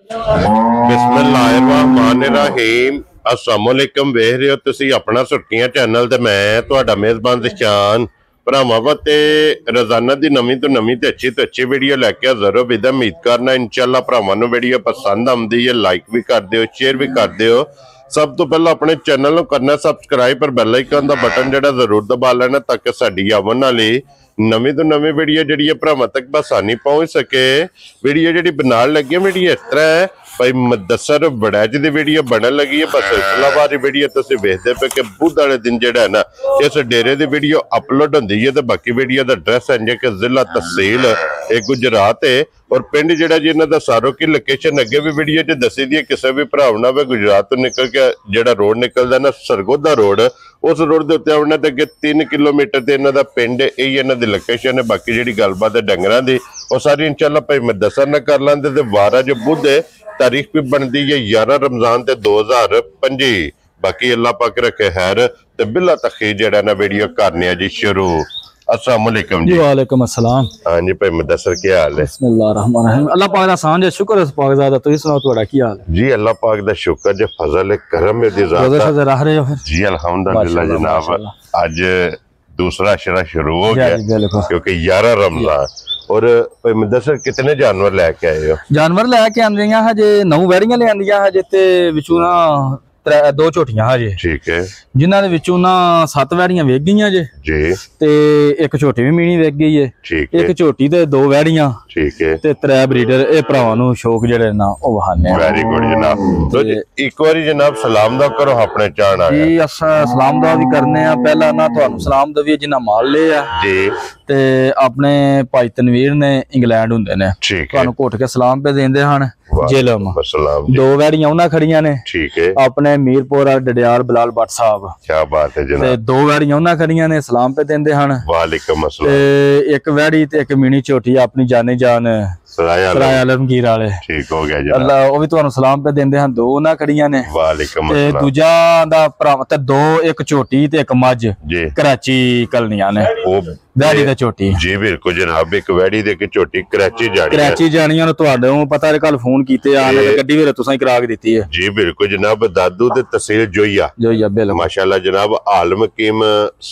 बिस्मिल्लाहिर्रहमानिर्रहीम अस्सलामुअलैकुम वेख रहे हो तुसी अपना सुर्खियां चैनल ते मैं तुहाडा मेजबान दिशान भरावां ते रोजाना दी नवीं तो अच्छी वीडियो लैके हाज़र हो। विद उम्मीद करना इंशाअल्लाह भरावां नूं वीडियो पसंद आउंदी है। लाइक भी कर दिओ, शेयर भी कर दिओ। सब तो पहले अपने चैनल नूं करना सबसक्राइब और बैल आइकन दा बटन जिहड़ा जरूर दबा लेना ताकि साडी आवन वाली नवीं तो नवीं वीडियो जिहड़ी भरावां तक बसानी पहुंच सके। वीडियो जिहड़ी बनाण लगी वीडियो इस तरह है भाई मुदस्सर वड़ैच दी वीडियो बनन लगी है। बस इस्लामाबाद वीडियो तुसीं वेखदे पे कि बुध वाले दिन जिहड़ा है ना इस डेरे दी वीडियो अपलोड हुंदी है। तो बाकी वीडियो दा एड्रैस है कि जिला तहसील गुजरात है और पिंड जिहड़ा जी इन्हां दा सारो की लोकेशन अगे भी वीडियो च दसी दी है। किसी भी भरा ना वे गुजरात तो निकल के जिहड़ा रोड निकलदा ना सरगोदा रोड उस रोड के उत्ते आउणा ते अगे 3 किलोमीटर ते इन्हां दा पिंड यही इन्हां दी लोकेशन है। बाकी जिहड़ी गलबात है डंगरां दी वो सारी इंशाअल्लाह भाई मुदस्सर ना कर लांदे ते वार अज बुध है तारीख भी बनती है 11 रमजान ते 2025। बाकी अल्लाह पाक रखे खैर ते बिला तखीर जिहड़ा ना वीडियो करने जी शुरू। अस्सलाम वालेकुम जी। वालेकुम अस्सलाम। हाँ जी भाई मुदस्सर क्या हाल है? बिस्मिल्लाहिर्रहमानिर्रहीम। अल्लाह पाक दा सांझ है, शुक्र है पाक ज़ादा। तुसीं सुनाओ तुहाडा की हाल है? जी अल्लाह पाक दा शुक्र जे फजल करम दी ज़ात रह रहे हो फिर? जी अल्हम्दुलिल्लाह जनाब आज दूसरा अशरा शुरू हो गया क्योंकि 11 रमजान। और मुदस्सर कितने जानवर लेके आए हो? जानवर लेके आंदियां हजे 9 वैड़ियां ले आंदियां हजे ते विचों ना 2 झोटियां हजे। ठीक है। जिन्हां दे विचों ना 7 वैड़ियां वेच गईयां जे जी ते एक झोटी भी मीणी वेच गई है। ठीक है। एक झोटी ते 2 वैड़ियां। ठीक है। ते 3 ब्रीडर ए भरावां नूं शौक जेड़े ना ओ वहाने। वेरी गुड जनाब। तो एक बारी जनाब सलाम दा करो अपने चाहण आया जी। अस सलाम दा भी करने आ। पहला ना तुहानूं सलाम दवी जिन्हां माल ले आ जी ते अपने भाई तनवीर ने इंग्लैंड हुंदे ने तुहानूं घुट के सलाम पे देंदे हन। जेलम 2 वैड़ियां उन्हां खड़ियां ने। ठीक है। अपने मीरपुर डडियाल बिलाल भट्ट साहब। क्या बात है जनाब। ते 2 वैड़ियां उन्हां खड़ियां ने सलाम पे देंदे हन। वालेकुम अस्सलाम। ते एक वैड़ी ते एक मीणी झोटी अपनी जाने जान सराय आलमगीर वाले। ठीक हो गया जनाब। अल्लाह ओ भी तुहानूं सलाम पे देंदे हन। 2 उन्हां खड़ियां ने। वालेकुम अस्सलाम। ते दूजा दा भरा ते 2 एक झोटी ते एक मझ कराची कलनियां ने। वैड़ी ते झोटी जी बिल्कुल जनाब। एक वैड़ी ते एक झोटी कराची जानी है। तुहाडे पता है कल फोन कीते आने ते गड्डी भी तुसां ही करा के दित्ती है जी बिल्कुल जनाब। दादू ते तहसील जोइया बिल्कुल माशाल्लाह जनाब। आलम हकीम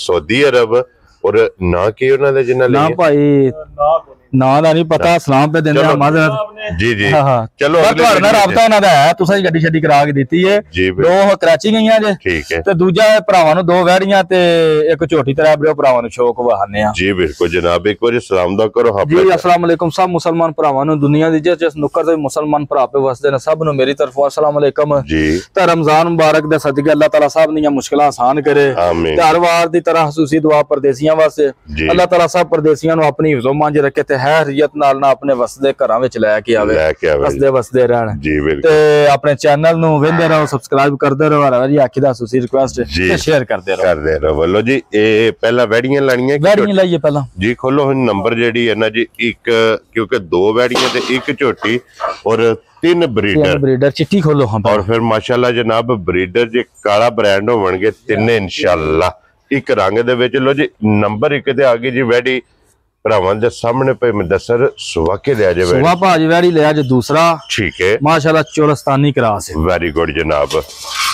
सऊदी अरब और ना की उन्हां दे जिन्हां ना भाई ना दा नहीं पता। सलाम पे देंदे माजरत जी जी। चलो तुहाडे नाल राबता उन्हां दा है। तुसां ही गड्डी शड्डी करा के दित्ती है। 2 कराची गईयां जे। ठीक है। ते दूजा भरावां नूं 2 वैड़ियां ते एक झोटी ते रह भरावां नूं शौक वहाने आ जी बिल्कुल जनाब। एक बार सलाम दा करो जी। अस्सलाम वालेकुम सब मुसलमान भरावां नूं दुनिया दी जिस नुक्कर ते मुसलमान भरा पे वसदे ने सब नूं मेरी तरफों अस्सलाम वालेकुम जी। ते रमजान मुबारक दे सदके अल्लाह ताला सब दियां मुश्किलां आसान करे। आमीन। हर वार दी तरह खसूसी दुआ परदेसियां वास्ते अल्लाह ताला सब परदेसियां नूं अपनी हिफ्ज़ो मंज रखे ते हैरियत नाल ना अपने वसदे घरां विच लेके आवे वसदे वसदे रहन जी बिल्कुल। ते अपने चैनल नूं वेंदे रहो, सब्सक्राइब करदे रहो। हर वारी आखी दा खसूसी रिक्वेस्ट ते शेयर करदे रहो बोलो जी। ए पहला वैड़ियां लाणियां वैड़ियां लाइए पहला जी। खोलो नंबर जेडी है ना जी। एक क्योंकि 2 वैड़ियां ते एक झोटी और 3 ब्रीडर चिट्टी खोलो। हाँ और फिर माशाल्लाह जनाब ब्रीडर जे काला ब्रांड होवणगे 3 इंशाअल्लाह एक रंग दे विच। लो जी नंबर 1 ते आ गई जी वैड़ी भरावां दे सामने पे मुदस्सर सुवा के ले आजे सुवा भाजी वैड़ी ले आजे दूसरा। ठीक है। माशाल्लाह चोलस्तानी क्रॉस है। वेरी गुड जनाब।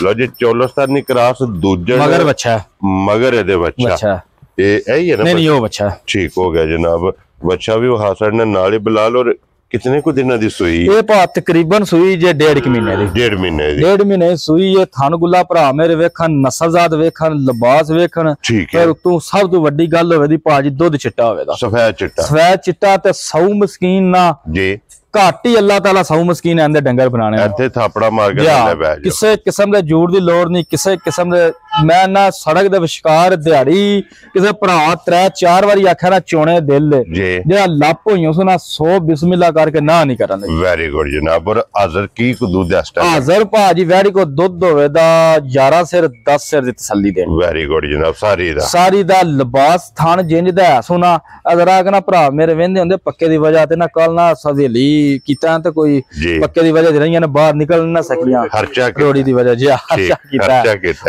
लो जी चोलस्तानी क्रॉस दूजा मगर बच्चा मगर एदे बच्चा ये यही है ना? नहीं वो बच्चा ठीक हो गया जनाब। बच्चा भी वहां सड़ने नाले बिलाल। और कितने को दिनों दी सुई ये तकरीबन सुई जे 1.5 महीने दी 1.5 महीने सुई है। थन गुला भरा मेरे वेखन नस्लजात वेखन लिबास वेखन फिर तू सब तो वड्डी गल होवे दी भाजी दुध चिट्टा होवेगा सफेद चिट्टा ते सौ मस्कीन ना जी घट ही अल्लाह ताला सौ मस्कीन आंदे डंगर बनाने इत्थे थापड़ा मार के ले बैठ किसे किस्म दे जूड़ दी लोड़ नहीं किसे किस्म दे। मैं ना सड़क दे विचकार दिहाड़ी किसे भरा 3-4 वारी आख्या ना चोने दिल जेड़ा लप होई उसना 100 बिस्मिल्लाह करके ना नहीं करन। वेरी गुड जनाब। और हाजर की को दूध हाजर भाजी वैड़ी को दुध होवे दा 11 सिर 10 सिर दी तसल्ली दे। वेरी गुड जनाब। सारी दा लिबास थान जिंज दा सुना अगर आखना भरा मेरे वेंदे हुंदे पक्के दी वजह ते ना कल ना सवेली कीता ते कोई पक्के दी वजह रहियां ने बाहर निकल ना सकियां खर्चा रोड़ी दी वजह जे खर्चा कीता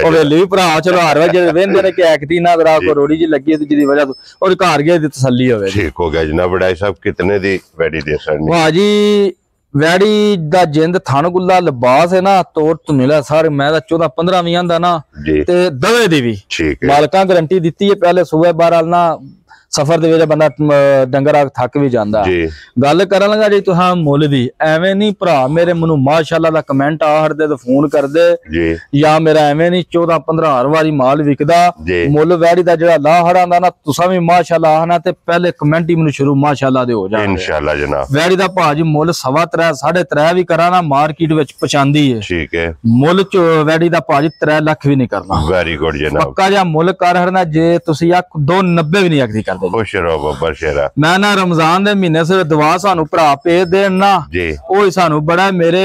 हवेली भी भरा चलो हर वजह वेंदे ने कि एकती ना अगर को रोड़ी जी लगी दी जिदी वजह और घर गए दी तसल्ली होवे। ठीक हो गया जनाब। बड़ाई साहब कितने दी वैडी दे सड़नी भाजी ਵੈੜੀ ਦਾ ਜਿੰਦ ਥਣ ਗੁੱਲਾ ਲਿਬਾਸ ਹੈ ਨਾ ਤੋੜ ਤੁਨਿਲਾ ਸਾਰੇ ਮੈਂ ਦਾ 14 15 ਵੀ ਆਂਦਾ ਨਾ ਤੇ ਦਵੇ ਦੀ ਵੀ ਮਾਲਕਾਂ ਗਾਰੰਟੀ ਦਿੱਤੀ ਹੈ ਪਹਿਲੇ ਸੂਬੇ ਬਾਹਰ ਨਾ ਸਫਰ ਦੇ ਵਿੱਚ ਬੰਦਾ ਡੰਗਰ ਆ ਥੱਕ ਵੀ ਜਾਂਦਾ ਗੱਲ ਕਰਨ ਲੱਗਾ ਜੀ ਤੁਸੀਂ ਮੁੱਲ ਦੀ ਐਵੇਂ ਨਹੀਂ ਭਰਾ ਮੇਰੇ ਮੈਨੂੰ ਮਾਸ਼ਾਅੱਲਾ ਦਾ ਕਮੈਂਟ ਆ ਹਰਦੇ ਤੇ ਫੋਨ ਕਰਦੇ ਜਾਂ ਮੇਰਾ ਐਵੇਂ ਨਹੀਂ 14 15 ਹਜ਼ਾਰ ਵਾਰੀ ਮਾਲ ਵਿਕਦਾ ਮੁੱਲ ਵੈੜੀ ਦਾ ਜਿਹੜਾ ਲਾਹੜਾ ਦਾ ਨਾ ਤੁਸੀਂ ਵੀ ਮਾਸ਼ਾਅੱਲਾ ਆਣਾ ਤੇ ਪਹਿਲੇ ਕਮੈਂਟ ਹੀ ਮੈਨੂੰ ਸ਼ੁਰੂ ਮਾਸ਼ਾਅੱਲਾ ਦੇ ਹੋ ਜਾਣ ਇਨਸ਼ਾਅੱਲਾ ਜਨਾਬ ਵੈੜੀ ਦਾ ਭਾਜੀ ਮੁੱਲ 3.5 3.5 ਵੀ ਕਰਾਂ ਨਾ ਮਾਰਕੀਟ ਵਿੱਚ ਪਹੁੰਚਾਂਦੀ ਹੈ ਠੀਕ ਹੈ ਮੁੱਲ ਚ ਵੈੜੀ ਦਾ ਭਾਜੀ 3 ਲੱਖ ਵੀ ਨਹੀਂ ਕਰਨਾ ਵੈਰੀ ਗੁੱਡ ਜਨਾਬ ਪੱਕਾ ਜਿਹਾ ਮੁੱਲ ਕਰ ਹਰਨਾ ਜੇ ਤੁਸੀਂ ਆ 290 ਵੀ ਨਹੀਂ ਆਖਦੀ ਕਰਦੇ ਖੁਸ਼ ਰਹੋ ਬੱਬਰ ਸ਼ੇਰਾ ਮੈਂ ਨਾ ਰਮਜ਼ਾਨ ਦੇ ਮਹੀਨੇ ਸਿਰ ਦਵਾ ਸਾਨੂੰ ਭਰਾ ਭੇਜ ਦੇਣ ਨਾ ਉਹ ਸਾਨੂੰ ਬੜਾ ਮੇਰੇ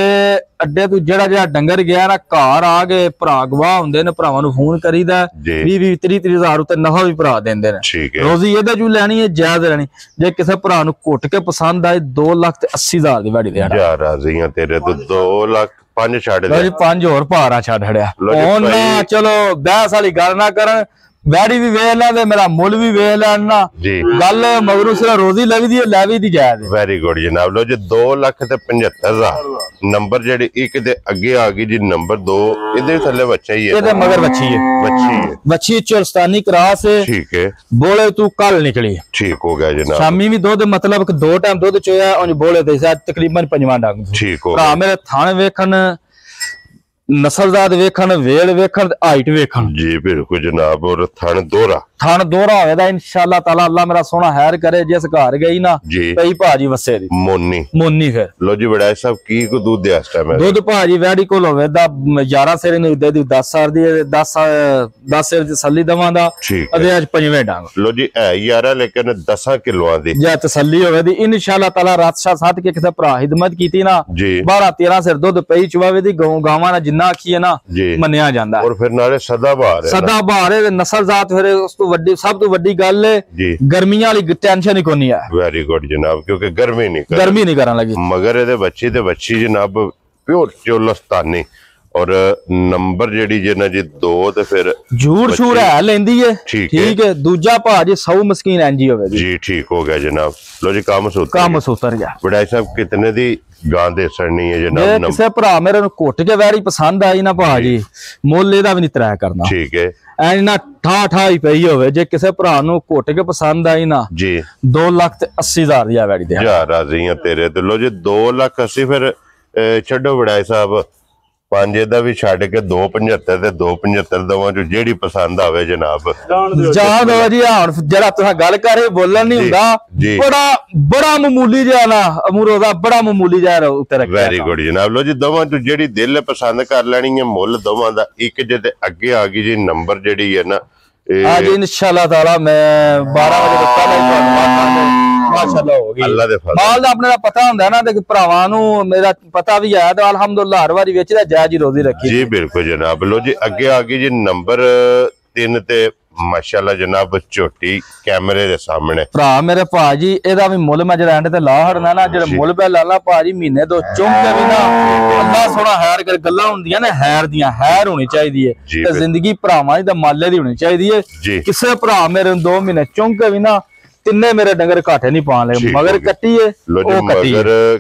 ਅੱਡੇ ਤੋਂ ਜਿਹੜਾ ਡੰਗਰ ਗਿਆ ਨਾ ਘਰ ਆ ਗਏ ਭਰਾ ਗਵਾਹ ਹੁੰਦੇ ਨੇ ਭਰਾਵਾਂ ਨੂੰ ਫੋਨ ਕਰੀਦਾ 20-30 ਹਜ਼ਾਰ ਉੱਤੇ ਨਫਾ ਵੀ ਭਰਾ ਦਿੰਦੇ ਨੇ ਰੋਜ਼ੀ ਇਹਦੇ ਚੋਂ ਲੈਣੀ ਹੈ ਜਾਇਜ਼ ਲੈਣੀ ਜੇ ਕਿਸੇ ਭਰਾ ਨੂੰ ਘੁੱਟ ਕੇ ਪਸੰਦ ਆਏ 2,80,000 ਦੀ ਵਾੜੀ ਦੇ ਜਾ ਰਾਜ਼ੀਆਂ ਤੇਰੇ ਤੋਂ 2 ਲੱਖ 5 ਛੱਡ ਦੇ 5 ਹੋਰ ਭਾਰਾ ਛੱਡ ਹੜਿਆ ਹੁਣ ਚਲੋ ਬਹਿਸ ਵਾਲੀ ਗੱਲ ਨਾ ਕਰਨ ਵੈੜੀ ਵੀ ਵੇਖ ਲੈਂਦੇ ਮੇਰਾ ਮੁੱਲ ਵੀ ਵੇਖ ਲੈਣ ਨਾ ਗੱਲ ਮਗਰੋਂ ਸਿਰ ਰੋਜ਼ੀ ਲੱਗਦੀ ਹੈ ਲੈ ਵੀ ਦੀ ਜਾਇਜ਼ ਵੈਰੀ ਗੁੱਡ ਜਨਾਬ ਲੋ ਜੀ 2,75,000 ਨੰਬਰ ਜਿਹੜੀ ਇੱਕ ਦੇ ਅੱਗੇ ਆ ਗਈ ਜੀ ਨੰਬਰ 2 ਇਹਦੇ ਥੱਲੇ ਬੱਚਾ ਹੀ ਹੈ ਇਹਦੇ ਮਗਰ ਬੱਚੀ ਚੁਲਸਤਾਨੀ ਕਰਾਸ ਹੈ ਠੀਕ ਹੈ ਬੋਲੇ ਤੂੰ ਕੱਲ ਨਿਕਲੀ ਠੀਕ ਹੋ ਗਿਆ ਜਨਾਬ ਸ਼ਾਮੀ ਵੀ ਦੁੱਧ ਮਤਲਬ ਕਿ 2 ਟਾਈਮ ਦੁੱਧ ਚੋਇਆ ਉਹ ਬੋਲੇ ਤੇ ਤਕਰੀਬਨ 5 ਡੰਗ ਠੀਕ ਹੋ ਗਿਆ ਮੇਰੇ ਥਣ ਵੇਖਣ ਨਸਲਜ਼ਾਤ ਵੇਖਣ ਵੇਲ ਵੇਖਣ ਹਾਈਟ ਵੇਖਣ ਜੀ ਬਿਲਕੁਲ ਜਨਾਬ ਔਰ ਥਣ ਦੋਹਰਾ ਹੋਵੇਗਾ ਇਨਸ਼ਾਅੱਲਾ ਤਾਲਾ ਅੱਲਾ ਮੇਰਾ ਸੋਹਣਾ ਹੈਰ ਕਰੇ ਜਿਸ ਘਰ ਗਈ ਨਾ ਪਈ ਭਾਜੀ ਵਸੇ ਦੀ ਮੋਨੀ ਫਿਰ ਲੋ ਜੀ ਬੜਾ ਸਾਹਿਬ ਕੀ ਕੋ ਦੁੱਧ ਦੇ ਇਸ ਟਾਈਮ ਦੁੱਧ ਭਾਜੀ ਵੈੜੀ ਕੋਲ ਹੋਵੇ ਦਾ 11 ਸਿਰ ਨੂੰ ਦੇ ਦੀ 10 ਸਾਲ ਦੀ 10 ਸਿਰ ਦੀ ਤਸੱਲੀ ਦਵਾਂ ਦਾ ਅਦੇ ਅੱਜ 5ਵੇਂ ਡੰਗ ਲੋ ਜੀ ਹੈ ਯਾਰਾ ਲੇਕਿਨ 10 ਕਿਲੋਆਂ ਦੀ ਜੇ ਤਸੱਲੀ ਹੋਵੇ ਦੀ ਇਨਸ਼ਾਅੱਲਾ ਤਾਲਾ ਰਾਤ ਸ਼ਾ ਸਾਥ ਕੇ ਕਿਸੇ ਭਰਾ ਹਿਦਮਤ ਕੀਤੀ ਨਾ 12-13 ਸਿਰ ਦੁੱਧ ਪਈ ਚਵਾਵੇ ਦੀ ਗਾਵਾਂ ਨਾਲ ਜਿੰਨਾ ਆਖੀਏ ਨਾ ਮੰਨਿਆ ਜਾਂਦਾ ਔਰ ਫਿਰ ਨਾਲੇ ਸਦਾ ਬਹਾਰ ਹੈ ਨਸਲਜ਼ਾਤ ਫਿਰ ਉਸ ਤੋਂ ਵੱਡੀ ਸਭ ਤੋਂ ਵੱਡੀ ਗੱਲ ਹੈ ਗਰਮੀਆਂ ਵਾਲੀ ਟੈਨਸ਼ਨ ਹੀ ਕੋਈ ਹੈ ਵੈਰੀ ਗੁੱਡ ਜਨਾਬ ਕਿਉਂਕਿ ਗਰਮੀ ਨਹੀਂ ਕਰਨ ਲੱਗੀ ਮਗਰ ਇਹਦੇ ਬੱਚੀ ਤੇ ਬੱਚੀ ਜਨਾਬ ਪਿਓਰ ਚੋਲਸਤਾਨੀ ਔਰ ਨੰਬਰ ਜਿਹੜੀ ਜੇ ਨਾ ਜੀ 2 ਤੇ ਫਿਰ ਜੂੜ ਸ਼ੂਰ ਹੈ ਲੈਂਦੀ ਹੈ ਠੀਕ ਹੈ ਦੂਜਾ ਭਾਜੀ 100 ਮਸਕੀਨ ਐਨਜੀ ਹੋਵੇ ਜੀ ਠੀਕ ਹੋ ਗਿਆ ਜਨਾਬ ਲੋ ਜੀ ਕੰਮ ਸੁਤਰ ਗਿਆ ਬੜਾ ਸਾਹਿਬ ਕਿਤਨੇ ਦੀ ਗਾਂ ਦੇ ਸੜਨੀ ਹੈ ਜਨਾਬ ਕਿਸੇ ਭਰਾ ਮੇਰੇ ਨੂੰ ਘੁੱਟ ਕੇ ਵੈਰੀ ਪਸੰਦ ਆਈ ਨਾ ਭਾਜੀ ਮੁੱਲ ਇਹਦਾ ਵੀ ਨਹੀਂ ਤਰਾਇਆ ਕਰਨਾ ਠੀਕ ਹੈ ਐ ਨਾ ਠਾ ਹੀ ਪਈ ਹੋਵੇ ਜੇ ਕਿਸੇ ਭਰਾ ਨੂੰ ਘੁੱਟ ਕੇ ਪਸੰਦ ਆਈ ਨਾ ਜੀ 2,80,000 ਦੀ ਆ ਵੈੜੀ ਦੇ ਜਾ ਰਾਜ਼ੀਆਂ ਤੇਰੇ ਤੇ ਲੋ ਜੀ 2,80,000 ਫਿਰ ਛੱਡੋ ਬੜਾ ਸਾਹਿਬ 5 ਇਹਦਾ ਵੀ ਛੱਡ ਕੇ 2,75 ਤੇ 2,75 ਦਵਾਂ ਜੋ ਜਿਹੜੀ ਪਸੰਦ ਆਵੇ ਜਨਾਬ ਜਾਨ ਦੋ ਜੀ ਹੁਣ ਜਿਹੜਾ ਤੁਸੀਂ ਗੱਲ ਕਰ ਰਹੇ ਬੋਲਣ ਨਹੀਂ ਹੁੰਦਾ ਬੜਾ ਮਾਮੂਲੀ ਜਿਹਾ ਨਾ ਅਮੂਰੋ ਦਾ ਬੜਾ ਮਾਮੂਲੀ ਜਿਹਾ ਉੱਤੇ ਰੱਖਿਆ ਵੈਰੀ ਗੁੱਡ ਜਨਾਬ ਲੋ ਜੀ ਦਵਾਂ ਜੋ ਜਿਹੜੀ ਦਿਲ ਪਸੰਦ ਕਰ ਲੈਣੀ ਹੈ ਮੁੱਲ ਦਵਾਂ ਦਾ ਇੱਕ ਜੇ ਤੇ ਅੱਗੇ ਆ ਗਈ ਜੀ ਨੰਬਰ ਜਿਹੜੀ ਹੈ ਨਾ आज इंशाल्लाह ताला मैं 12 ਵਜੇ ਤੋਂ ਪਹਿਲਾਂ ਹੀ ਤੁਹਾਨੂੰ ਮਾਸ਼ਾਅੱਲਾ ਹੋ ਗਈ ਅੱਲਾ ਦੇ ਫਜ਼ਲ ਮਾਲ ਦਾ ਆਪਣੇ ਦਾ ਪਤਾ ਹੁੰਦਾ ਨਾ ਤੇ ਭਰਾਵਾਂ ਨੂੰ ਮੇਰਾ ਪਤਾ ਵੀ ਹੈ ਤੇ ਅਲਹਮਦੁਲਿल्लाह ਹਰ ਵਾਰੀ ਵੇਚਦਾ ਜਾਇਜ਼ ਹੀ ਰੋਜ਼ੀ ਰੱਖੀ ਜੀ ਬਿਲਕੁਲ ਜਨਾਬ ਲੋ ਜੀ ਅੱਗੇ ਆ ਗਈ ਜੀ ਨੰਬਰ 3 ਤੇ ਮਾਸ਼ਾਅੱਲਾ ਜਨਾਬ ਝੋਟੀ ਕੈਮਰੇ ਦੇ ਸਾਹਮਣੇ ਭਰਾ ਮੇਰੇ ਭਾਜੀ ਇਹਦਾ ਵੀ ਮੁੱਲ ਮੈਂ ਜਿਹੜਾ ਐਂਡ ਤੇ ਲਾ ਹੜਨਾ ਨਾ ਜਿਹੜਾ ਮੁੱਲ ਪੈ ਲਾ ਭਾਜੀ ਮਹੀਨੇ ਤੋਂ ਚੁੰਮ ਕੇ ਵੀ ਨਾ ਅੱਲਾ ਸੋਹਣਾ ਹੈਰ ਕਰ ਗੱਲਾਂ ਹੁੰਦੀਆਂ ਨੇ ਹੈਰ ਦੀਆਂ ਹੈਰ ਹੋਣੀ ਚਾਹੀਦੀ ਹੈ ਤੇ ਜ਼ਿੰਦਗੀ ਭਰਾਵਾਂ ਦੀ ਤਾਂ ਮਾਲੇ ਦੀ ਹੋਣੀ ਚਾਹੀਦੀ ਹੈ ਕਿਸੇ ਭਰਾ ਮੇਰੇ ਨੂੰ 2 ਮਹੀਨੇ ਚੁੰਮ ਕੇ ਵੀ ਨਾ ਤਿੰਨੇ ਮੇਰੇ ਡੰਗਰ ਘਾਟੇ ਨਹੀਂ ਪਾਣ ਲਏ ਮਗਰ ਕੱਟੀ ਹੈ ਉਹ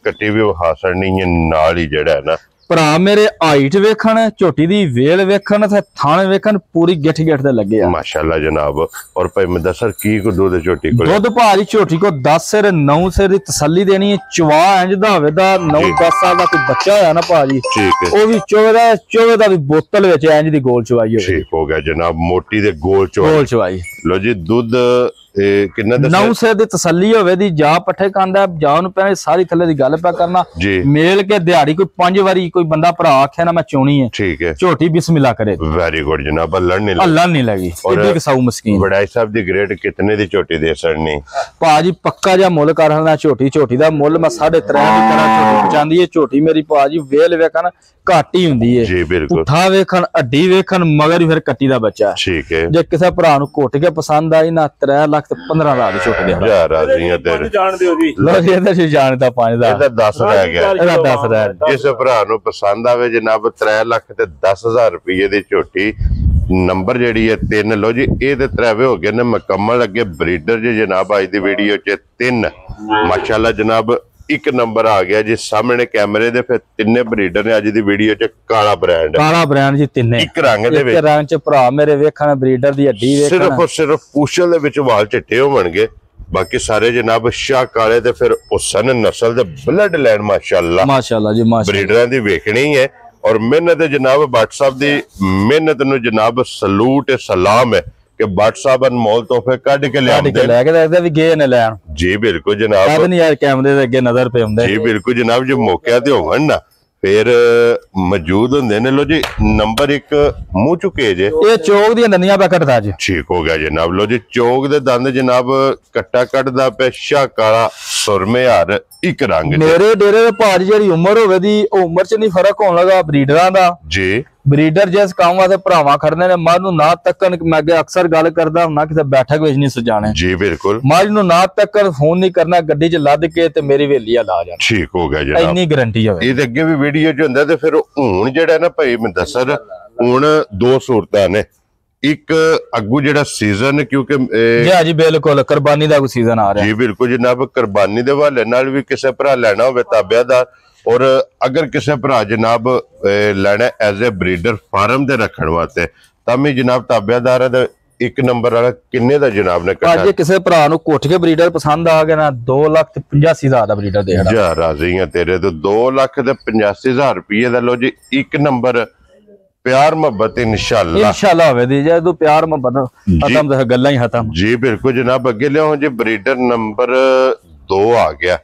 ਕੱਟੀ ਵੀ ਹਾਸੜ ਨਹੀਂ ਹੈ ਨਾਲ ਹੀ ਜਿਹੜਾ ਹੈ ਨਾ ਭਰਾ ਮੇਰੇ ਹਾਈਟ ਵੇਖਣ ਝੋਟੀ ਦੀ ਵੇਲ ਵੇਖਣ ਤੇ ਥਣ ਵੇਖਣ ਪੂਰੀ ਗਿੱਠ ਤੇ ਲੱਗੇ ਆ ਮਾਸ਼ਾਅੱਲਾ ਜਨਾਬ ਔਰ ਭਾਈ ਮਦਸਰ ਕੀ ਕੋ ਦੁੱਧ ਝੋਟੀ ਕੋਲ ਦੁੱਧ ਭਾਜੀ ਝੋਟੀ ਕੋ 10 ਸਿਰ 9 ਸਿਰ ਦੀ ਤਸੱਲੀ ਦੇਣੀ ਹੈ ਚਵਾ ਇੰਜ ਦਾ ਹੋਵੇ ਦਾ 9-10 ਸਾਲ ਦਾ ਕੋਈ ਬੱਚਾ ਹੋਇਆ ਨਾ ਭਾਜੀ ਠੀਕ ਹੈ ਉਹ ਵੀ ਚੋਵੇ ਦਾ ਵੀ ਬੋਤਲ ਵਿੱਚ ਇੰਜ ਦੀ ਗੋਲ ਚਵਾਈ ਹੋਵੇ ਠੀਕ ਹੋ ਗਿਆ ਜਨਾਬ ਮੋਟੀ ਦੇ ਗੋਲ ਚਵਾਈ ਲੋ ਜੀ ਦੁੱਧ ਕਿੰਨਾ 9 ਸਿਰ ਦੀ ਤਸੱਲੀ ਹੋਵੇ ਦੀ ਜਾ ਪੱਠੇ ਖਾਂਦਾ ਜਾ ਨੂੰ ਪਹਿਲੇ ਸਾਰੀ ਥੱਲੇ ਦੀ ਗੱਲ ਪਿਆ ਕਰਨਾ ਮੇਲ ਕੇ ਦਿਹਾੜੀ ਕੋਈ 5 ਵਾਰੀ ਕੋਈ ਬੰਦਾ ਭਰਾ ਆਖਿਆ ਨਾ ਮੈਂ ਚੋਣੀ ਹੈ ਠੀਕ ਹੈ ਝੋਟੀ ਬਿਸਮਿਲ੍ਲਾ ਕਰੇ ਵੈਰੀ ਗੁੱਡ ਜਨਾਬ ਅੱਲਾ ਨਹੀਂ ਲੱਗੀ ਇਹਦੀ ਕਸਾਊ ਮਸਕੀਨ ਬੜਾਈ ਸਾਹਿਬ ਦੀ ਗ੍ਰੇਡ ਕਿਤਨੇ ਦੀ ਝੋਟੀ ਦੇ ਸੜਨੀ ਭਾਜੀ ਪੱਕਾ ਜਿਹਾ ਮੁੱਲ ਕਰਨਾ ਝੋਟੀ ਦਾ ਮੁੱਲ ਮੈਂ 3.5 ਦੀ ਕਰਾਂ ਝੋਟੀ ਪਹੁੰਚਾਂਦੀ ਹੈ ਝੋਟੀ ਮੇਰੀ ਭਾਜੀ ਵੇਲ ਵੇਖਣ ਘੱਟ ਹੀ ਹੁੰਦੀ ਹੈ ਜੀ ਬਿਲਕੁਲ ਪੁੱਠਾ ਵੇਖਣ ਅੱਡੀ ਵੇਖਣ ਮਗਰ ਹੀ ਫਿਰ ਕੱਟੀ ਦਾ ਬੱਚਾ ਠੀਕ ਹੈ ਜੇ ਕਿਸੇ ਭਰਾ ਨੂੰ ਘੁੱਟ ਕੇ ਪਸੰਦ ਆਈ ਨਾ 3,15,000 ਦੀ ਝੋਟੀ ਦੇ ਜਾ ਰਾਜ਼ੀਆਂ ਤੇਰੇ ਜਾਣਦੇ ਹੋ ਜੀ ਲੋ ਜੀ ਇਹਦਾ ਸੀ ਜਾਣਦਾ 5 ਦਾ ਇਹਦਾ 10 ਰਹਿ ਗਿਆ ਇਹਦਾ 10 ਰਹਿ ਜਿਸ ਭਰਾ ਨੂੰ ਪਸੰਦ ਆਵੇ ਜਨਾਬ 3 ਲੱਖ ਤੇ 10,000 ਰੁਪਏ ਦੀ ਝੋਟੀ ਨੰਬਰ ਜਿਹੜੀ ਹੈ 3 ਲੋ ਜੀ ਇਹ ਤੇ ਤਰਾਵੇ ਹੋ ਗਏ ਨੇ ਮੁਕੰਮਲ ਅੱਗੇ ਬਰੀਡਰ ਜੇ ਜਨਾਬ ਅੱਜ ਦੀ ਵੀਡੀਓ ਚ 3 ਮਾਸ਼ਾਅੱਲਾ ਜਨਾਬ ਇੱਕ ਨੰਬਰ ਆ ਗਿਆ ਜੀ ਸਾਹਮਣੇ ਕੈਮਰੇ ਦੇ। ਫਿਰ ਤਿੰਨੇ ਬਰੀਡਰ ਨੇ ਅੱਜ ਦੀ ਵੀਡੀਓ 'ਚ ਕਾਲਾ ਬ੍ਰਾਂਡ ਜੀ ਤਿੰਨੇ ਇੱਕ ਰੰਗ ਦੇ ਵਿੱਚ। ਇੱਕ ਰੰਗ 'ਚ ਭਰਾ ਮੇਰੇ ਵੇਖਣ ਬਰੀਡਰ ਦੀ ਹੱਡੀ ਵੇਖਣ, ਸਿਰਫ ਪੂਛਲ ਦੇ ਵਿੱਚ ਵਾਲ ਚਿੱਟੇ ਹੋਣਗੇ, ਬਾਕੀ ਸਾਰੇ ਜਨਾਬ ਸ਼ਾਹ ਕਾਲੇ ਤੇ ਫਿਰ ਹੁਸਨ ਨਸਲ ਦੇ ਬਲੱਡ ਲਾਈਨ ਮਾਸ਼ਾਅੱਲਾ ਜੀ ਮਾਸ਼ਾਅੱਲਾ ਬਰੀਡਰਾਂ ਦੀ ਵੇਖਣੀ ਹੈ। ਔਰ ਮਿਹਨਤ ਜਨਾਬ ਭੱਟ ਸਾਹਿਬ ਦੀ ਮਿਹਨਤ ਨੂੰ ਜਨਾਬ ਸਲੂਟ ਸਲਾਮ ਹੈ ਕਿ ਭੱਟ ਸਾਹਿਬ ਅਨਮੋਲ ਤੋਹਫੇ ਕੱਢ ਕੇ ਲੈ ਕੇ ਵੀ ਗਏ ਨੇ ਲੈਣ। ਜੀ ਬਿਲਕੁਲ ਜਨਾਬ, ਕਦ ਨਹੀਂ ਯਾਰ ਕੈਮਰੇ ਦੇ ਅੱਗੇ ਨਜ਼ਰ ਪਏ ਹੁੰਦੇ। ਜੀ ਬਿਲਕੁਲ ਜਨਾਬ, ਜੇ ਮੌਕਿਆਂ ਤੇ ਹੋਣ ਨਾ ਫਿਰ ਮੌਜੂਦ ਹੁੰਦੇ ਨੇ। ਲੋ ਜੀ ਨੰਬਰ 1 ਮੂੰਹ ਚੁੱਕੇ ਜੇ, ਇਹ ਚੋਕ ਦੀਆਂ ਦੰਦੀਆਂ ਪਾ ਕੱਟਦਾ ਜੀ। ਠੀਕ ਹੋ ਗਿਆ ਜਨਾਬ। ਲੋ ਜੀ ਚੋਕ ਦੇ ਦੰਦ ਜਨਾਬ ਕੱਟਾ ਕੱਢਦਾ ਪਿਆ, ਸ਼ਾਹ ਕਾਲਾ ਸੁਰਮੇ ਹਾਰ ਇੱਕ ਰੰਗ। ਮੇਰੇ ਡੇਰੇ ਦੇ ਭਾਜੀ ਜਿਹੜੀ ਉਮਰ ਹੋਵੇ ਦੀ ਉਹ ਉਮਰ 'ਚ ਨਹੀਂ ਫਰਕ ਹੋਣ ਲੱਗਾ ਬਰੀਡਰਾਂ ਦਾ ਜੀ। ਬਰੀਡਰ ਜਿਸ ਕੰਮ ਵਾਸਤੇ ਭਰਾਵਾਂ ਖੜਨੇ ਨੇ, ਮੱਝ ਨੂੰ ਨਾ ਤੱਕਣ, ਮੈਂ ਅੱਗੇ ਅਕਸਰ ਗੱਲ ਕਰਦਾ ਹੁੰਨਾ ਕਿਤੇ ਬੈਠਕ ਵਿੱਚ ਨਹੀਂ ਸਜਾਣੇ। ਜੀ ਬਿਲਕੁਲ। ਮੱਝ ਨੂੰ ਨਾ ਤੱਕਣ, ਫੋਨ ਨਹੀਂ ਕਰਨਾ, ਗੱਡੀ 'ਚ ਲੱਦ ਕੇ ਤੇ ਮੇਰੀ ਹਵੇਲੀ ਆ ਲਾ ਜਾਣਾ। ਠੀਕ ਹੋ ਗਿਆ ਜਨਾਬ, ਇੰਨੀ ਗਾਰੰਟੀ ਹੋਵੇ। ਇਹਦੇ ਅੱਗੇ ਵੀ ਵੀਡੀਓ 'ਚ ਹੁੰਦਾ ਤੇ ਫਿਰ ਹੁਣ ਜਿਹੜਾ ਨਾ ਭਾਈ ਮੁਦੱਸਰ, ਹੁਣ ਦੋ ਸੂਰਤਾਂ ਨੇ। ਇੱਕ ਅੱਗੂ ਜਿਹੜਾ ਸੀਜ਼ਨ, ਕਿਉਂਕਿ ਜੀ ਬਿਲਕੁਲ ਕੁਰਬਾਨੀ ਦਾ ਕੋਈ ਸੀਜ਼ਨ ਆ ਰਿਹਾ। ਜੀ ਬਿਲਕੁਲ ਜਨਾਬ, ਕੁਰਬਾਨੀ ਦੇ ਹਵਾਲੇ ਨਾਲ ਵੀ ਕਿਸੇ ਭਰਾ ਲੈਣਾ ਹੋਵੇ ਤਾਬਿਆਂ ਦਾ, ਔਰ ਅਗਰ ਕਿਸੇ ਭਰਾ ਜਨਾਬ ਲੈਣਾ ਐਜ਼ ਏ ਬਰੀਡਰ ਫਾਰਮ ਦੇ ਰੱਖਣ ਵਾਸਤੇ ਤਾਂ ਵੀ ਜਨਾਬ ਤਾਬਿਆਦਾਰ ਦਾ ਇੱਕ ਨੰਬਰ ਵਾਲਾ ਕਿੰਨੇ ਦਾ ਜਨਾਬ ਨੇ ਕੱਢਿਆ। ਅੱਜ ਕਿਸੇ ਭਰਾ ਨੂੰ ਕੋਠ ਕੇ ਬਰੀਡਰ ਪਸੰਦ ਆ ਗਿਆ ਨਾ 2,85,000 ਦਾ ਬਰੀਡਰ ਦੇਣਾ। ਜਾ ਰਾਜ਼ੀ ਆ ਤੇਰੇ ਤੋਂ 2,85,000 ਰੁਪਏ ਦਾ। ਲੋ ਜੀ ਇੱਕ ਨੰਬਰ ਪਿਆਰ ਮੁਹੱਬਤ ਇਨਸ਼ਾਅੱਲਾ ਹੋਵੇ ਦੀ। ਜੇ ਤੂੰ ਪਿਆਰ ਮੁਹੱਬਤ ਖਤਮ ਤੇ ਗੱਲਾਂ ਹੀ ਖਤਮ। ਜੀ ਬਿਲਕੁਲ ਜਨਾਬ। ਅੱਗੇ ਲਿਆਓ ਜੀ ਬਰੀਡਰ ਨੰਬਰ 2 ਆ ਗਿਆ।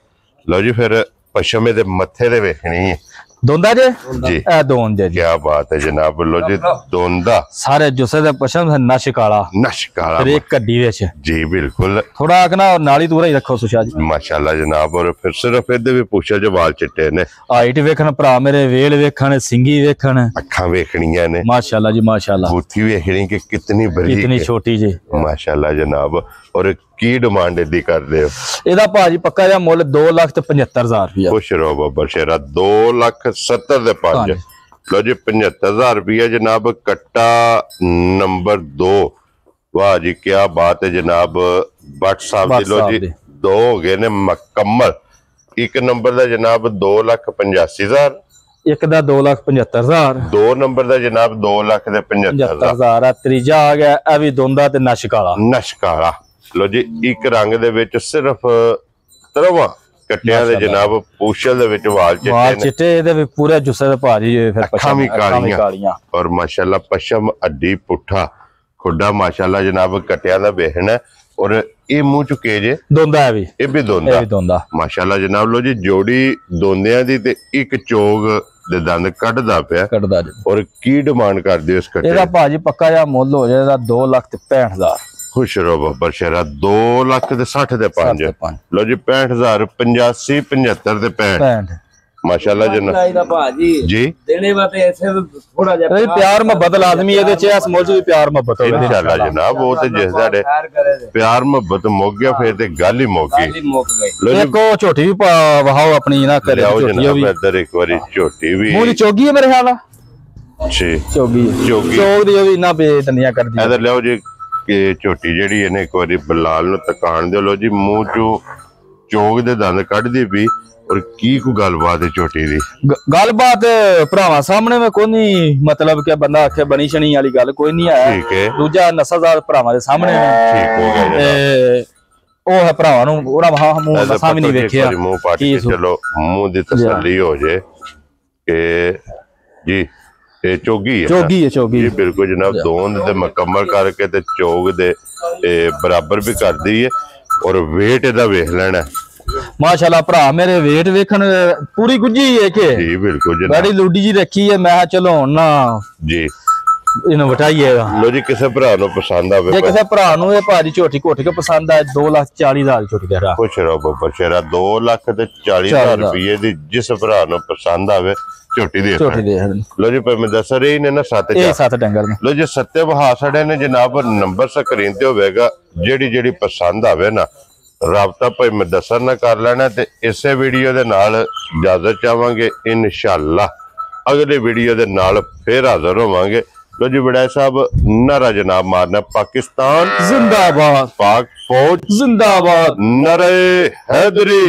ਲੋ ਜੀ ਫਿਰ ਪਸ਼ਮੇ ਦੇ ਮੱਥੇ ਦੇ ਵੇਖਣੀ ਹੈ ਦੋਂਦਾ ਜੇ ਜੀ। ਇਹ ਦੋਨ ਜੇ। ਕੀ ਬਾਤ ਹੈ ਜਨਾਬ। ਲੋ ਜੀ ਦੋਂਦਾ ਸਾਰੇ ਜੁਸੇ ਦੇ ਪਸ਼ਮ ਨਸ਼ ਕਾਲਾ ਤੇ ਇੱਕ ਕੱਡੀ ਵਿੱਚ। ਜੀ ਬਿਲਕੁਲ। ਥੋੜਾ ਆਖਣਾ ਨਾਲੀ ਦੂਰਾ ਹੀ ਰੱਖੋ ਸੁਸ਼ਾ ਜੀ ਮਾਸ਼ਾਅੱਲਾ ਜਨਾਬ। ਔਰ ਫਿਰ ਸਿਰਫ ਇਹਦੇ ਵੀ ਪੁੱਛੇ ਜੋ ਵਾਲ ਚਿੱਟੇ ਨੇ। ਹਾਈਟ ਵੇਖਣ ਭਰਾ ਮੇਰੇ, ਵੇਲ ਵੇਖਣ, ਸਿੰਗੀ ਵੇਖਣ, ਅੱਖਾਂ ਵੇਖਣੀਆਂ ਨੇ ਮਾਸ਼ਾਅੱਲਾ ਜੀ ਮਾਸ਼ਾਅੱਲਾ। ਬੂਥੀ ਵੇਖਣੀ ਕਿ ਕਿਤਨੀ ਬਰੀਕ, ਕਿਤਨੀ ਛੋਟੀ ਜੀ ਮਾਸ਼ਾਅੱਲਾ ਜਨਾਬ। ਔਰ ਕੀ ਡਿਮਾਂਡ ਇਹਦੀ ਕਰਦੇ ਹੋ? ਇਹਦਾ ਭਾਜੀ ਪੱਕਾ ਜਿਹਾ ਮੁੱਲ 2,75,000 ਰੁਪਇਆ। ਖੁਸ਼ ਰਹੋ ਬਾਬਾ ਸ਼ੇਰਾ। 2,70,000 ਦੇ 5। ਲੋ ਜੀ 75,000 ਰੁਪਇਆ ਜਨਾਬ। ਕੱਟਾ ਨੰਬਰ 2। ਵਾਹ ਜੀ ਕੀ ਬਾਤ ਹੈ ਜਨਾਬ। ਭੱਟ ਸਾਹਿਬ ਦੀ ਲੋ ਜੀ 2 ਹੋ ਗਏ ਨੇ ਮੁਕੰਮਲ। ਇੱਕ ਨੰਬਰ ਦਾ ਜਨਾਬ 2,85,000, ਇੱਕ ਦਾ 2,75,000, 2 ਨੰਬਰ ਦਾ ਜਨਾਬ 2,75,000 ਆ। ਤੀਜਾ ਆ ਗਿਆ ਇਹ ਵੀ ਦੋਂਦਾ ਤੇ ਨਸ਼ਕਾਲਾ। ਲੋ ਜੀ ਇੱਕ ਰੰਗ ਦੇ ਵਿੱਚ ਸਿਰਫ 13 ਕੱਟਿਆਂ ਦੇ ਜਨਾਬ ਪੂਛਲ ਦੇ ਵਿੱਚ ਵਾਲ ਚਿੱਟੇ ਨੇ। ਇਹਦੇ ਵੀ ਪੂਰੇ ਜੁੱਸੇ ਦੇ ਭਾਜੀ ਫਿਰ ਅੱਖਾਂ ਵੀ ਕਾਲੀਆਂ। ਔਰ ਮਾਸ਼ਾਅੱਲਾ ਪਸ਼ਮ ਅੱਡੀ ਪੁੱਠਾ ਖੁੱਡਾ ਮਾਸ਼ਾਅੱਲਾ ਜਨਾਬ ਕੱਟਿਆਂ ਦਾ ਵੇਖਣਾ। ਔਰ ਇਹ ਮੂੰਹ ਚੁੱਕੇ ਜੇ ਦੋਂਦਾ ਹੈ ਵੀ, ਇਹ ਵੀ ਦੋਂਦਾ ਮਾਸ਼ਾਅੱਲਾ ਜਨਾਬ। ਲੋ ਜੀ ਜੋੜੀ ਦੋਂਦਿਆਂ ਦੀ ਤੇ ਇੱਕ ਚੋਗ ਦੇ ਦੰਦ ਕੱਢਦਾ ਪਿਆ ਜੀ। ਔਰ ਕੀ ਡਿਮਾਂਡ ਕਰਦੇ ਇਸ ਕੱਟੇ? ਇਹਦਾ ਭਾਜੀ ਪੱਕਾ ਜਿਹਾ ਮੁੱਲ ਹੋ ਜਾਏਗਾ 2,65,000। ਖੁਸ਼ ਰਹੋ ਬਾਬਾ ਸ਼ੇਰਾ। 2,60,000 ਦੇ 5। ਲੋ ਜੀ 65,000, 85, 75 ਤੇ 65 ਮਾਸ਼ਾਅੱਲਾ ਭਾਜੀ ਜੀ। ਦੇਣੇ ਵਾਤੇ ਐਸੇ ਥੋੜਾ ਜਿਹਾ ਪਿਆਰ ਮੁਹੱਬਤ ਲਾਜ਼ਮੀ ਇਹਦੇ ਚ। ਇਸ ਮੁੱਲ ਚ ਵੀ ਪਿਆਰ ਮੁਹੱਬਤ ਹੋਵੇ ਇਨਸ਼ਾਅੱਲਾ ਜਨਾਬ। ਉਹ ਤੇ ਜਿਸ ਸਾਡੇ ਪਿਆਰ ਮੁਹੱਬਤ ਮੁੱਕ ਗਿਆ ਫਿਰ ਤੇ ਗੱਲ ਹੀ ਮੁੱਕ ਗਈ। ਦੇਖੋ ਝੋਟੀ ਵੀ ਵਹਾਓ ਆਪਣੀ ਨਾ ਕਰੇ। ਇੱਧਰ ਇੱਕ ਵਾਰੀ ਝੋਟੀ ਵੀ ਮੂੰਹ ਦੀ ਚੋਗੀ ਹੈ ਮੇਰੇ ਖਿਆਲ ਜੀ। ਚੋਗ ਦੀ ਉਹ ਵੀ ਨਾ ਬੇਦਨੀਆਂ ਕਰਦੀ। ਇੱਧਰ ਲਿਆਓ ਜੀ ਕਿ ਝੋਟੀ ਜਿਹੜੀ ਇਹਨੇ ਇੱਕ ਵਾਰੀ ਬਲਾਲ ਨੂੰ ਤਕਾਣ ਦਿਓ। ਲੋ ਜੀ ਮੂੰਹ ਚੋਂ ਚੋਗ ਦੇ ਦੰਦ ਕੱਢਦੀ ਵੀ। ਔਰ ਕੀ ਕੋਈ ਗੱਲਬਾਤ ਹੈ ਝੋਟੀ ਦੀ? ਗੱਲਬਾਤ ਭਰਾਵਾਂ ਸਾਹਮਣੇ ਮੈਂ ਕੋਈ ਨਹੀਂ, ਮਤਲਬ ਕਿ ਬੰਦਾ ਆਖੇ ਬਣੀ ਸ਼ਣੀ ਵਾਲੀ ਗੱਲ ਕੋਈ ਨਹੀਂ ਹੈ। ਠੀਕ ਹੈ। ਦੂਜਾ ਨਸਲਦਾਰ ਭਰਾਵਾਂ ਦੇ ਸਾਹਮਣੇ ਠੀਕ ਹੋ ਗਿਆ ਤੇ ਉਹ ਹੈ ਭਰਾਵਾਂ ਨੂੰ ਉਹਦਾ ਮੂੰਹ ਨਸਾਂ ਵੀ ਨਹੀਂ ਵੇਖਿਆ। ਮੂੰਹ ਪਾਟ ਕੇ ਚਲੋ ਮੂੰਹ ਦੀ ਤਸੱਲੀ ਹੋ ਜੇ ਕਿ ਜੀ ਇਹ ਚੋਗੀ ਹੈ। ਚੋਗੀ ਜੀ ਬਿਲਕੁਲ ਜਨਾਬ। ਦੋਂਦ ਤੇ ਮੁਕੰਮਲ ਕਰਕੇ ਤੇ ਚੋਗ ਦੇ ਬਰਾਬਰ ਵੀ ਕਰਦੀ ਹੈ। ਔਰ ਵੇਟ ਇਹਦਾ ਵੇਖ ਲੈਣਾ ਮਾਸ਼ਾਅੱਲਾ। ਭਰਾ ਮੇਰੇ ਵੇਟ ਵੇਖਣ ਪੂਰੀ ਗੁੱਜੀ ਹੈ ਕਿ ਜੀ ਬਿਲਕੁਲ ਜਨਾਬ। ਬੜੀ ਲੂਡੀ ਜੀ ਰੱਖੀ ਹੈ। ਮੈਂ ਚਲੋ ਹੁਣ ਨਾ ਜੀ ਇਹਨੂੰ ਵਟਾਈਏਗਾ। ਲੋ ਜੀ ਕਿਸੇ ਭਰਾ ਨੂੰ ਪਸੰਦ ਆਵੇ, ਜੇ ਕਿਸੇ ਭਰਾ ਨੂੰ ਇਹ ਭਾਜੀ ਝੋਟੀ ਘੁੱਟ ਕੇ ਪਸੰਦ ਆਏ 2,40,000 ਝੋਟੀ ਦੇ ਰਾ। ਖੁਸ਼ ਰਹੋ ਬੱਬਰ ਸ਼ੇਰਾ। 2,40,000 ਰੁਪਏ ਦੀ ਜਿਸ ਭਰਾ ਨੂੰ ਪਸੰਦ ਆਵੇ ਝੋਟੀ ਦੇ ਲੋ ਜੀ। ਮੈਂ ਦੱਸ ਰਹੀ ਨੇ ਨਾ 7 ਡੰਗਰ ਨੇ। ਲੋ ਜੀ 7 ਵਹਾ ਸਾਡੇ ਨੇ ਜਨਾਬ। ਨੰਬਰ ਸਕਰੀਨ ਤੇ ਹੋਵੇਗਾ। ਜਿਹੜੀ ਪਸੰਦ ਆਵੇ ਨਾ ਰਾਬਤਾ ਭਾਈ ਮੁਦੱਸਰ ਨਾਲ ਕਰ ਲੈਣਾ। ਤੇ ਇਸੇ ਵੀਡੀਓ ਦੇ ਨਾਲ ਇਜਾਜ਼ਤ ਚਾਹਾਂਗੇ। ਇਨਸ਼ਾਅੱਲਾ ਅਗਲੇ ਵੀਡੀਓ ਦੇ ਨਾਲ ਫੇਰ ਹਾਜ਼ਰ ਹੋਵਾਂਗੇ। ਲੋ ਜੀ ਵਡਾਈ ਸਾਹਿਬ ਨਾਰਾ ਜਨਾਬ ਮਾਰਨਾ। ਪਾਕਿस्तान जिंदाबाद, पाक फौज जिंदाबाद, नारे हैदरी।